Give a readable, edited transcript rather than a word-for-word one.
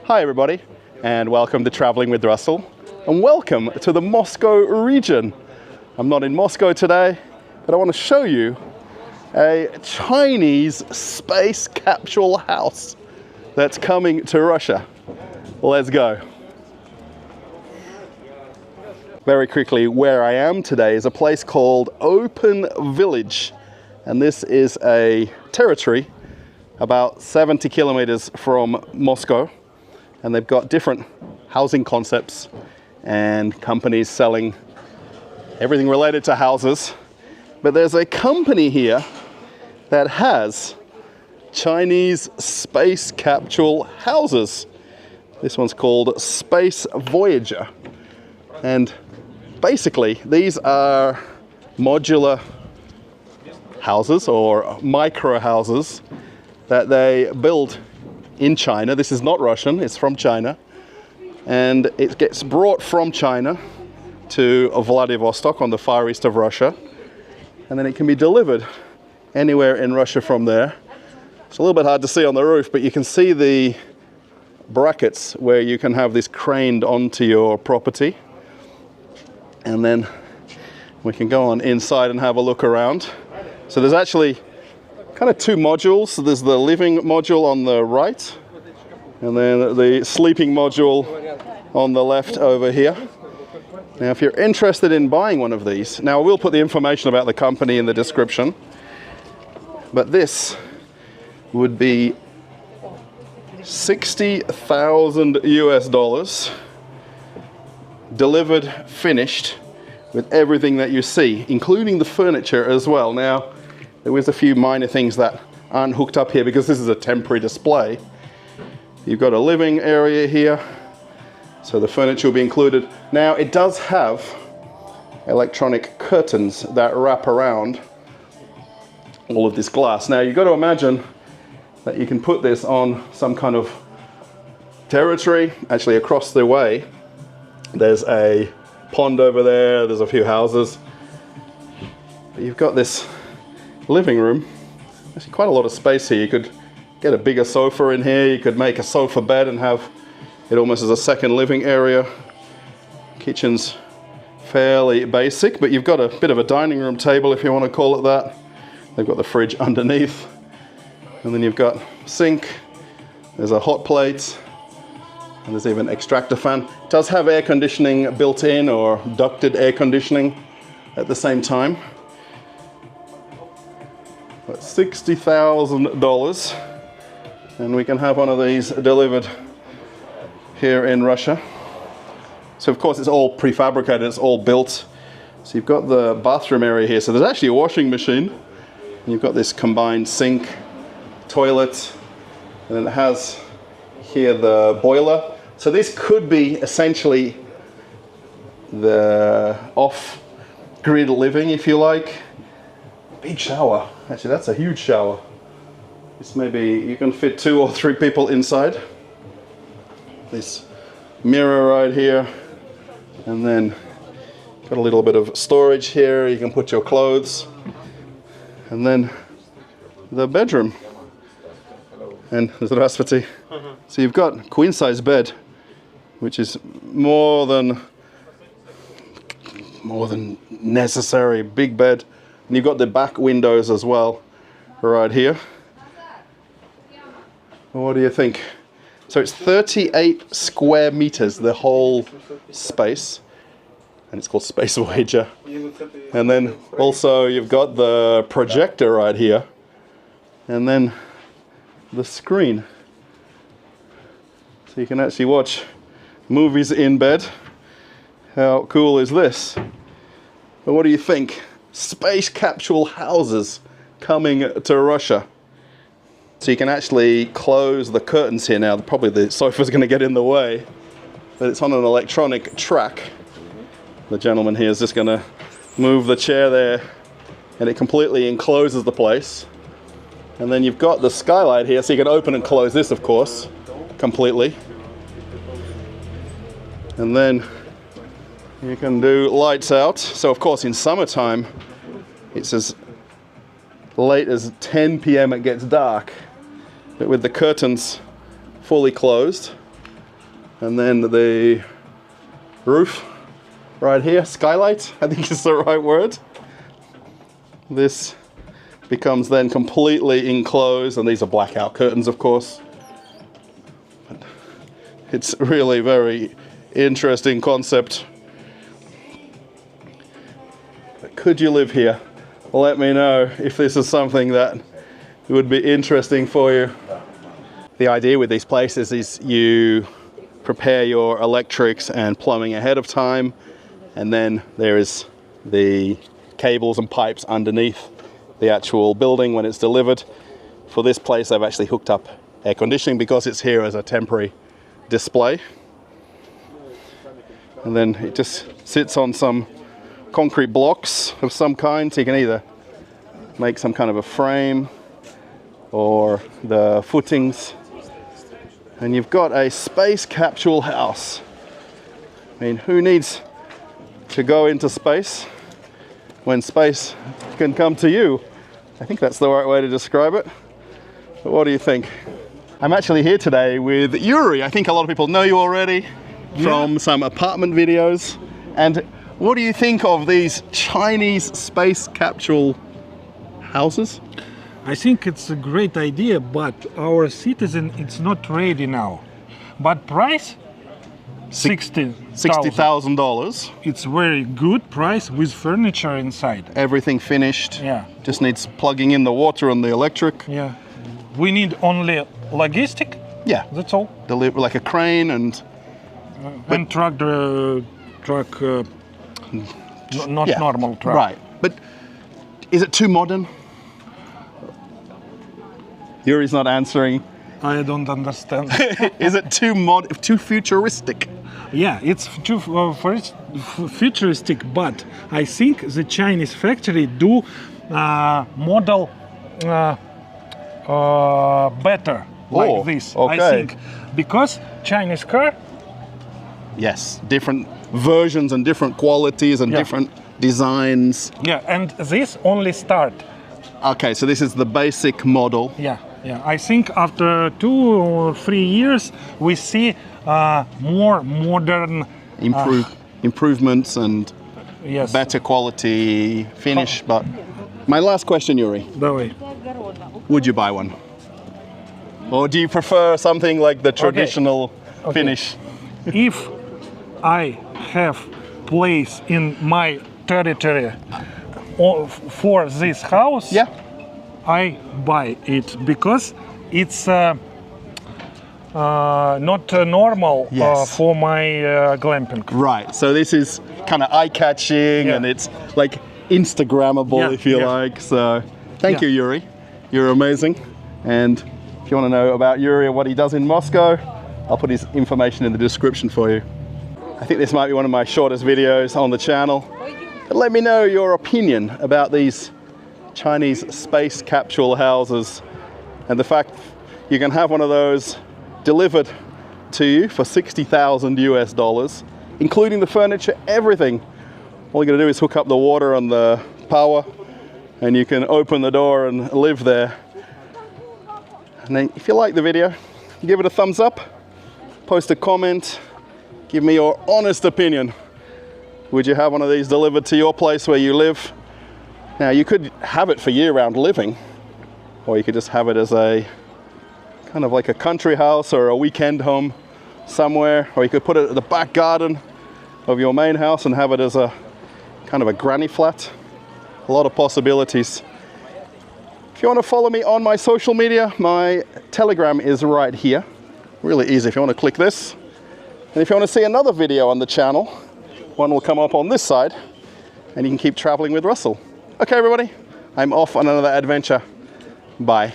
Hi everybody, and welcome to Traveling with Russell, and welcome to the Moscow region. I'm not in Moscow today, but I want to show you a Chinese space capsule house that's coming to Russia. Let's go. Very quickly, where I am today is a place called Open Village, and this is a territory about 70 kilometers from Moscow, and they've got different housing concepts and companies selling everything related to houses. But there's a company here that has Chinese Space Capsule houses. This one's called SpaceVoyager, and basically these are modular houses or micro houses that they build in China. This is not Russian, it's from China, and it gets brought from China to Vladivostok on the far east of Russia, and then it can be delivered anywhere in Russia from there. It's a little bit hard to see on the roof, but you can see the brackets where you can have this craned onto your property, and then we can go on inside and have a look around. So there's actually kind of two modules. So there's the living module on the right, and then the sleeping module on the left over here. Now, if you're interested in buying one of these, now I will put the information about the company in the description, but this would be $60,000 US, delivered, finished, with everything that you see, including the furniture as well. Now, there was a few minor things that aren't hooked up here because this is a temporary display. You've got a living area here, so the furniture will be included. Now, it does have electronic curtains that wrap around all of this glass. Now, you've got to imagine that you can put this on some kind of territory. Actually, across the way, there's a pond over there, there's a few houses. But you've got this living room. Actually quite a lot of space here. You could get a bigger sofa in here, you could make a sofa bed and have it almost as a second living area. Kitchen's fairly basic, but you've got a bit of a dining room table if you want to call it that. They've got the fridge underneath, and then you've got sink, there's a hot plate, and there's even an extractor fan. It does have air conditioning built in, or ducted air conditioning at the same time. But $60,000, and we can have one of these delivered here in Russia. So of course it's all prefabricated, it's all built. So you've got the bathroom area here. So there's actually a washing machine, and you've got this combined sink, toilet, and then it has here the boiler. So this could be essentially the off-grid living, if you like. Big shower. Actually, that's a huge shower. This maybe you can fit 2 or 3 people inside. This mirror right here, and then got a little bit of storage here. You can put your clothes, and then the bedroom. And здравствуйте. So you've got queen size bed, which is more than necessary. Big bed. And you've got the back windows as well, right here. What do you think? So it's 38 square meters, the whole space, and it's called SpaceVoyager. And then also you've got the projector right here, and then the screen. So you can actually watch movies in bed. How cool is this? But what do you think? Space capsule houses coming to Russia. So you can actually close the curtains here now. Probably the sofa's going to get in the way, but it's on an electronic track. The gentleman here is just going to move the chair there, and it completely encloses the place. And then you've got the skylight here, so you can open and close this, of course, completely. And then you can do lights out. So of course in summertime, it's as late as 10 p.m. it gets dark. But with the curtains fully closed, And then the roof right here, skylight, I think is the right word. This becomes then completely enclosed, and these are blackout curtains, of course. But it's really very interesting concept. But could you live here? Let me know if this is something that would be interesting for you. The idea with these places is you prepare your electrics and plumbing ahead of time, and then there is the cables and pipes underneath the actual building when it's delivered. For this place, I've actually hooked up air conditioning because it's here as a temporary display. And then it just sits on some concrete blocks of some kind, so you can either make some kind of a frame or the footings. And you've got a space capsule house. I mean, who needs to go into space when space can come to you? I think that's the right way to describe it. But what do you think? I'm actually here today with Yuri. I think a lot of people know you already from some apartment videos. And what do you think of these Chinese space capsule houses? I think it's a great idea, but our citizen, it's not ready now. But price? $60,000. It's very good price with furniture inside. Everything finished. Yeah. Just needs plugging in the water and the electric. Yeah. We need only logistic. Yeah. That's all. Deliver like a crane and truck, not yeah, normal truck. Right. But is it too modern? Yuri's not answering. I don't understand. Is it too futuristic? Yeah, it's too futuristic, but I think the Chinese factory do model better like this. Okay. I think because Chinese car. Yes, different versions and different qualities and different designs. Yeah, and this only start. Okay, so this is the basic model. Yeah. Yeah, I think after 2 or 3 years we see more modern improvements and better quality finish. But my last question, Yuri. Давай. Would you buy one? Or do you prefer something like the traditional finish? If I have place in my territory for this house, I buy it because it's not normal for my glamping. Right, so this is kind of eye-catching and it's like Instagrammable, if you like. So thank you, Yuri. You're amazing. And if you want to know about Yuri and what he does in Moscow, I'll put his information in the description for you. I think this might be one of my shortest videos on the channel. But let me know your opinion about these Chinese space capsule houses and the fact you can have one of those delivered to you for $60,000 US, including the furniture, everything. All you gotta do is hook up the water and the power and you can open the door and live there. And then if you like the video, give it a thumbs up, post a comment, give me your honest opinion. Would you have one of these delivered to your place where you live? Now you could have it for year-round living, or you could just have it as a kind of like a country house or a weekend home somewhere, or you could put it at the back garden of your main house and have it as a kind of a granny flat. A lot of possibilities. If you want to follow me on my social media, my Telegram is right here. Really easy if you want to click this. And if you want to see another video on the channel, one will come up on this side and you can keep traveling with Russell. Okay, everybody, I'm off on another adventure. Bye.